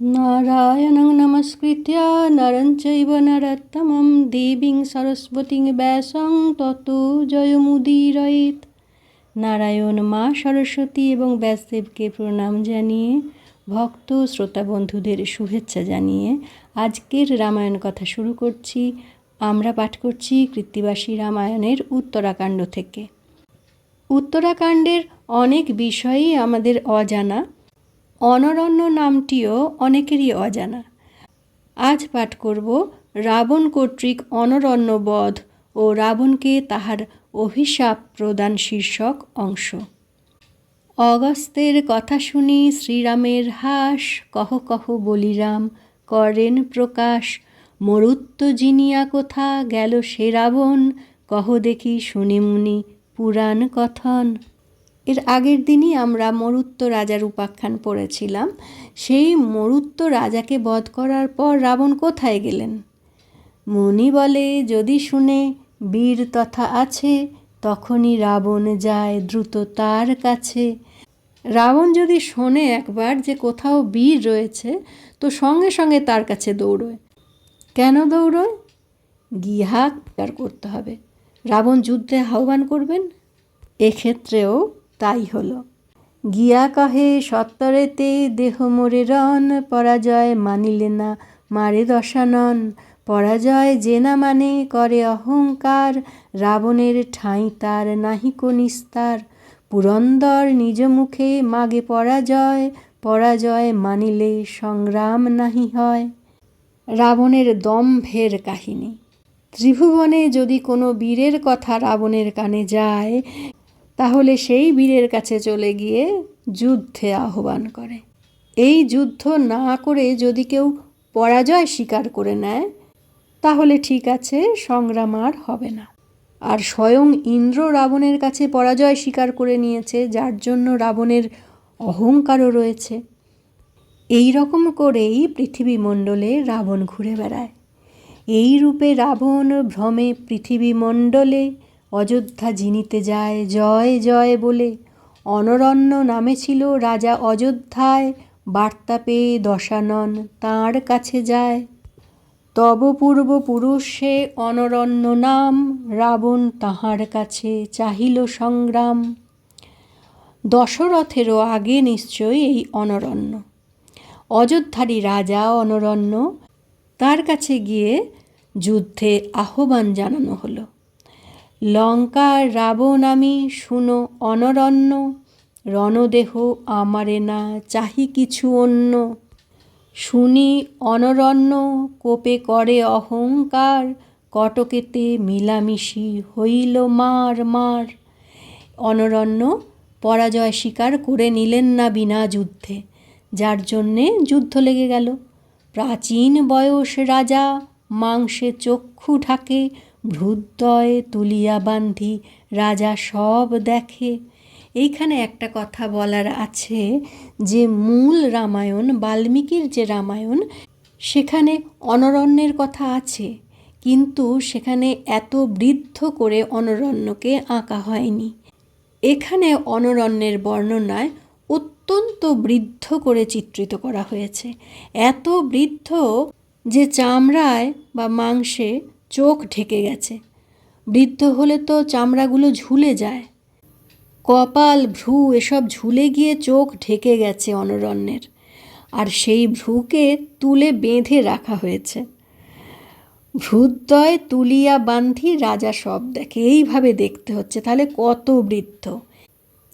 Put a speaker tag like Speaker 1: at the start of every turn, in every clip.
Speaker 1: নারায়ণং নমস্কৃত্য নরং চৈব নরোত্তমং দেবীং সরস্বতীং ব্যাসং ততো জয়মুদীরয়েৎ। নারায়ণ, মা সরস্বতী এবং ব্যাসদেবকে প্রণাম জানিয়ে, ভক্ত শ্রোতা বন্ধুদের শুভেচ্ছা জানিয়ে আজকের রামায়ণ কথা শুরু করছি। আমরা পাঠ করছি কৃত্তিবাসী রামায়ণের উত্তরাকাণ্ড থেকে। উত্তরাকাণ্ডের অনেক বিষয়ই আমাদের অজানা, অনরণ্য নামটিও অনেকেরই অজানা। আজ পাঠ করব রাবণ কর্তৃক অনরণ্য বধ ও রাবণকে তাহার অভিশাপ প্রদান শীর্ষক অংশ। অগস্ত্যের কথা শুনি শ্রীরামের হাস, কহ কহ বলিরাম করেন প্রকাশ। মরুত্ব জিনিয়া কোথা গেল সে রাবণ, কহ দেখি শুনি মুনি পুরাণ কথন। এর আগের দিনই আমরা মরুত্ব রাজার উপাখ্যান পড়েছিলাম। সেই মরুত্ব রাজাকে বধ করার পর রাবণ কোথায় গেলেন? মুনি বলে, যদি শুনে বীর তথা আছে, তখনই রাবণ যায় দ্রুত তার কাছে। রাবণ যদি শোনে একবার যে কোথাও বীর রয়েছে, তো সঙ্গে সঙ্গে তার কাছে দৌড়য়। কেন দৌড়য়? গিহা স্বীকার করতে হবে। রাবণ যুদ্ধে আহ্বান করবেন, এক্ষেত্রেও তাই হলো। গিয়া কহে সত্তরেতে দেহ মোরে রণ, পরাজয় মানিলে না মারে দশানন। পরাজয় যে না মানে করে অহংকার, রাবণের ঠাঁই তার নাহিকো নিস্তার। পুরন্দর নিজ মুখে মাগে পরাজয়, পরাজয় মানিলে সংগ্রাম নাহি হয়। রাবণের দম্ভের কাহিনী। ত্রিভুবনে যদি কোনো বীরের কথা রাবণের কানে যায়, তাহলে সেই বীরের কাছে চলে গিয়ে যুদ্ধে আহ্বান করে। এই যুদ্ধ না করে যদি কেউ পরাজয় স্বীকার করে নেয়, তাহলে ঠিক আছে, সংগ্রাম আর হবে না। আর স্বয়ং ইন্দ্র রাবণের কাছে পরাজয় স্বীকার করে নিয়েছে, যার জন্য রাবণের অহংকারও রয়েছে। এই রকম করেই পৃথিবীমণ্ডলে রাবণ ঘুরে বেড়ায়। এই রূপে রাবণ ভ্রমে পৃথিবীমণ্ডলে, অযোধ্যা জিনিতে যায় জয় জয় বলে। অনরণ্য নামে ছিল রাজা অযোধ্যায়, বার্তা পেয়ে দশানন তাঁর কাছে যায়। তব পূর্বপুরুষ সে অনরণ্য নাম, রাবণ তাহার কাছে চাহিল সংগ্রাম। দশরথেরও আগে নিশ্চয়ই এই অনরণ্য। অযোধ্যারই রাজা অনরণ্য, তার কাছে গিয়ে যুদ্ধে আহ্বান জানানো হলো। লঙ্কার রাবণ আমি শুনো অনরণ্য, রণদেহ আমারে না চাহি কিছু অন্য। শুনি অনরণ্য কোপে করে অহংকার, কটকেতে মিলামিশি হইল মার মার। অনরণ্য পরাজয় স্বীকার করে নিলেন না বিনা যুদ্ধে, যার জন্যে যুদ্ধ লেগে গেল। প্রাচীন বয়স রাজা মাংসে চক্ষু ঢাকে, ভ্রুদ্বয় তুলিয়া বান্ধি রাজা সব দেখে। এইখানে একটা কথা বলার আছে যে মূল রামায়ণ, বাল্মীকির যে রামায়ণ, সেখানে অনরণ্যের কথা আছে, কিন্তু সেখানে এত বৃদ্ধ করে অনরণ্যকে আঁকা হয়নি। এখানে অনরণ্যের বর্ণনায় অত্যন্ত বৃদ্ধ করে চিত্রিত করা হয়েছে। এত বৃদ্ধ যে চামড়ায় বা মাংসে চোখ ঢেকে গেছে। বৃদ্ধ হলে তো চামড়াগুলো ঝুলে যায়, কপাল ভ্রু এসব ঝুলে গিয়ে চোখ ঢেকে গেছে অনরণ্যের। আর সেই ভ্রুকে তুলে বেঁধে রাখা হয়েছে। ভ্রুদ্বয় তুলিয়া বান্ধি রাজা সব দেখে, এইভাবে দেখতে হচ্ছে। তাহলে কত বৃদ্ধ!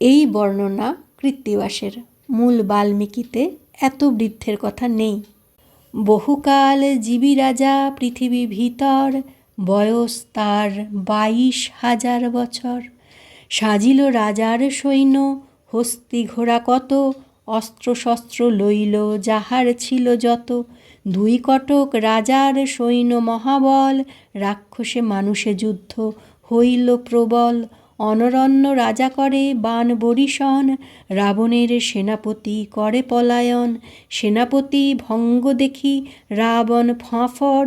Speaker 1: এই বর্ণনা কৃত্তিবাসের, মূল বাল্মীকিতে এত বৃদ্ধের কথা নেই। বহুকাল জীবী রাজা পৃথিবী ভিতর, বয়স তার 22,000 বছর। সাজিল রাজার সৈন্য হস্তি ঘোড়া কত, অস্ত্র শস্ত্র লইল যাহার ছিল যত। 2 কটক রাজার সৈন্য মহাবল, রাক্ষসে মানুষে যুদ্ধ হইল প্রবল। অনরণ্য রাজা করে বাণ বরিশন, রাবণের সেনাপতি করে পলায়ন। সেনাপতি ভঙ্গ দেখি রাবণ ফাঁফর,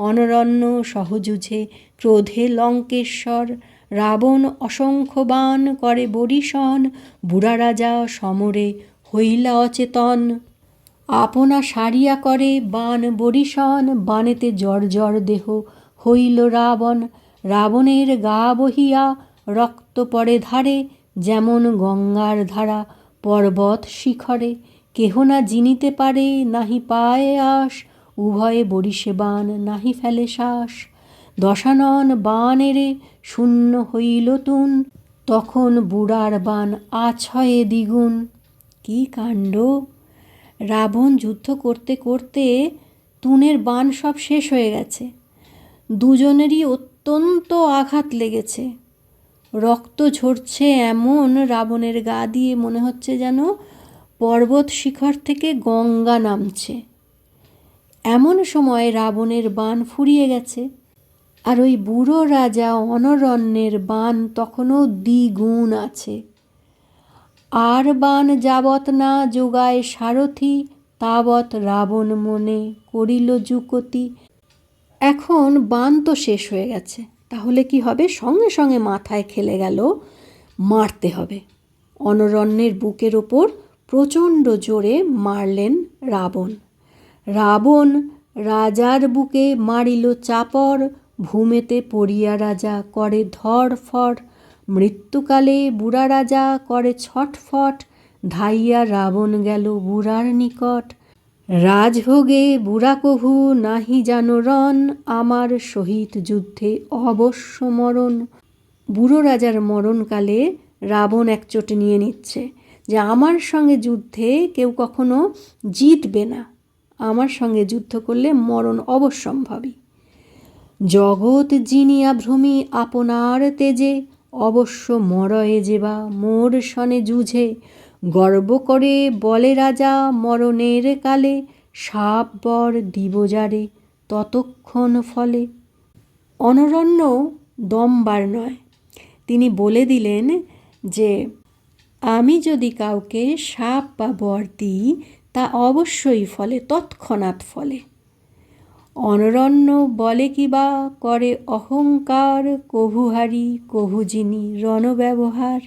Speaker 1: অনরণ্য সহযুঝে ক্রোধে লঙ্কেশ্বর। রাবণ অসংখ্য বাণ করে বরিশন, বুড়া রাজা সমরে হইলা অচেতন। আপনা সারিয়া করে বান বরিশন, বানেতে জর্জর দেহ হইল রাবণ। রাবণের গা বহিয়া রক্ত পড়ে ধারে, যেমন গঙ্গার ধারা পর্বত শিখরে। কেহ না জিনিতে পারে, নাহি পায়ে আশ, উভয়ে বরিশে বান নাহি ফেলে শ্বাস। দশানন বানেরে শূন্য হইল তুন, তখন বুড়ার বান আছয়ে দ্বিগুণ। কি কাণ্ড! রাবণ যুদ্ধ করতে করতে তুনের বান সব শেষ হয়ে গেছে। দুজনেরই অত্যন্ত আঘাত লেগেছে, রক্ত ঝরছে এমন রাবণের গা দিয়ে মনে হচ্ছে যেন পর্বত শিখর থেকে গঙ্গা নামছে। এমন সময় রাবণের বান ফুরিয়ে গেছে, আর ওই বুড়ো রাজা অনরণ্যের বান তখনও দ্বিগুণ আছে। আর বান যাবৎ না যোগায় সারথি, তাবৎ রাবণ মনে করিল যুকতি। এখন বান তো শেষ হয়ে গেছে, তাহলে কি হবে? সঙ্গে সঙ্গে মাথায় খেলে গেল মারতে হবে। অনরণ্যের বুকের ওপর প্রচণ্ড জোরে মারলেন রাবণ। রাবণ রাজার বুকে মারিল চাপর, ভূমেতে পড়িয়া রাজা করে ধড়ফড়। মৃত্যুকালে বুড়া রাজা করে ছটফট, ধাইয়া রাবণ গেল বুড়ার নিকট। রাজভোগে বুড়া কভু নাহি জানো রণ, আমার সহিত যুদ্ধে অবশ্য মরণ। বুড়ো রাজার মরণকালে রাবণ একচোট নিয়ে নিচ্ছে যে আমার সঙ্গে যুদ্ধে কেউ কখনো জিতবে না, আমার সঙ্গে যুদ্ধ করলে মরণ অবশ্যম্ভাবী। জগৎ জিনিয়া ভ্রমি আপনার তেজে, অবশ্য মরয়ে যেবা মোর সনে যুঝে। গর্ব করে বলে রাজা মরণের কালে, সাপ বর দিবজারে ততক্ষণ ফলে। অনরণ্য দমবার নয়, তিনি বলে দিলেন যে আমি যদি কাউকে সাপ বা বর দিই তা অবশ্যই ফলে, তৎক্ষণাৎ ফলে। অনরণ্য বলে কি বা করে অহংকার, কভুহারি কভুজিনি রণব্যবহার।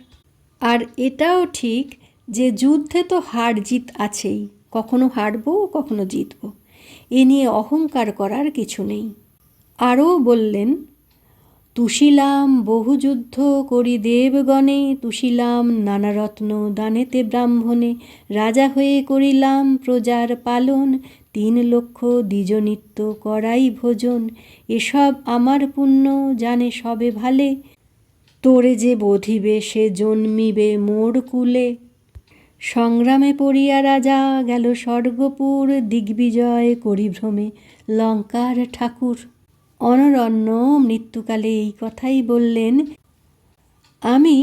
Speaker 1: আর এটাও ঠিক যে যুদ্ধে তো হার জিত আছেই, কখনো হারবো কখনো জিতবো, এ নিয়ে অহংকার করার কিছু নেই। আরও বললেন, তুষিলাম বহু যুদ্ধ করি দেবগণে, তুষিলাম নানা রত্ন দানেতে ব্রাহ্মণে। রাজা হয়ে করিলাম প্রজার পালন, 3 লক্ষ দ্বিজনিত্য করাই ভোজন। এসব আমার পুণ্য জানে সবে ভালে, তোরে যে বধিবে সে জন্মিবে মোর কুলে। সংগ্রামে পড়িয়া রাজা গেল স্বর্গপুর, দিগ্বিজয় করি ভ্রমে লঙ্কার ঠাকুর। অনরণ্য মৃত্যুকালে এই কথাই বললেন, আমি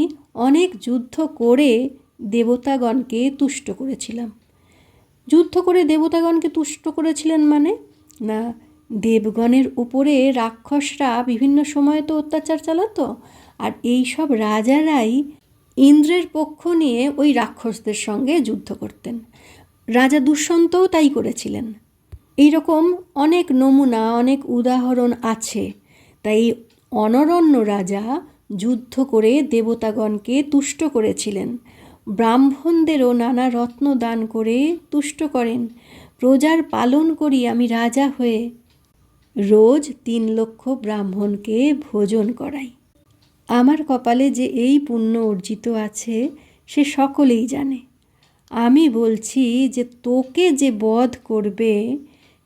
Speaker 1: অনেক যুদ্ধ করে দেবতাগণকে তুষ্ট করেছিলাম। যুদ্ধ করে দেবতাগণকে তুষ্ট করেছিলেন মানে না, দেবগণের উপরে রাক্ষসরা বিভিন্ন সময় তো অত্যাচার চালাতো, আর এই সব রাজারাই ইন্দ্রের পক্ষ নিয়ে ওই রাক্ষসদের সঙ্গে যুদ্ধ করতেন। রাজা দুষ্যন্তও তাই করেছিলেন। এইরকম অনেক নমুনা, অনেক উদাহরণ আছে। তাই অনরণ্য রাজা যুদ্ধ করে দেবতাগণকে তুষ্ট করেছিলেন, ব্রাহ্মণদেরও নানা রত্ন দান করে তুষ্ট করেন। প্রজার পালন করি আমি রাজা হয়ে, রোজ 3 লক্ষ ব্রাহ্মণকে ভোজন করাই। আমার কপালে যে এই পুণ্য অর্জিত আছে সে সকলেই জানে। আমি বলছি যে তোকে যে বধ করবে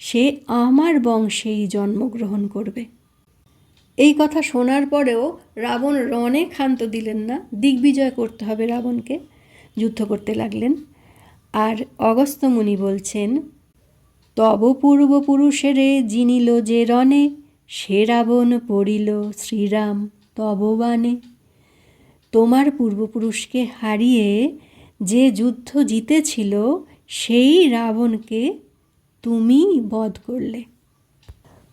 Speaker 1: সে আমার বংশেই জন্মগ্রহণ করবে। এই কথা শোনার পরেও রাবণ রণে ক্ষান্ত দিলেন না, দিগ্বিজয় করতে হবে রাবণকে, যুদ্ধ করতে লাগলেন। আর অগস্ত্য মুনি বলছেন, তব পূর্বপুরুষেরে জিনিল যে রণে, সে রাবণ পড়িল শ্রীরাম তব বাণে। তোমার পূর্বপুরুষকে হারিয়ে যে যুদ্ধ জিতেছিল সেই রাবণকে তুমি বধ করলে।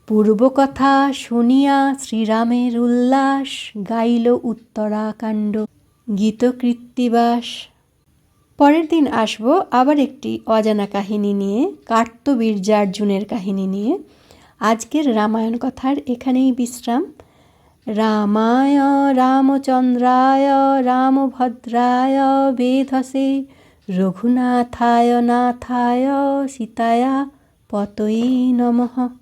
Speaker 1: পূর্বকথা শুনিয়া শ্রীরামের উল্লাস, গাইল উত্তরাকাণ্ড গীতকৃত্তিবাস। পরের দিন আসব আবার একটি অজানা কাহিনী নিয়ে, কার্তবীর্যার্জুনের কাহিনী নিয়ে। আজকের রামায়ণ কথার এখানেই বিশ্রাম। রামায় রামচন্দ্রায় রামভদ্রায় বেধসে রঘুনাথায় নাথায় সীতায়া পতয়ে নমঃ।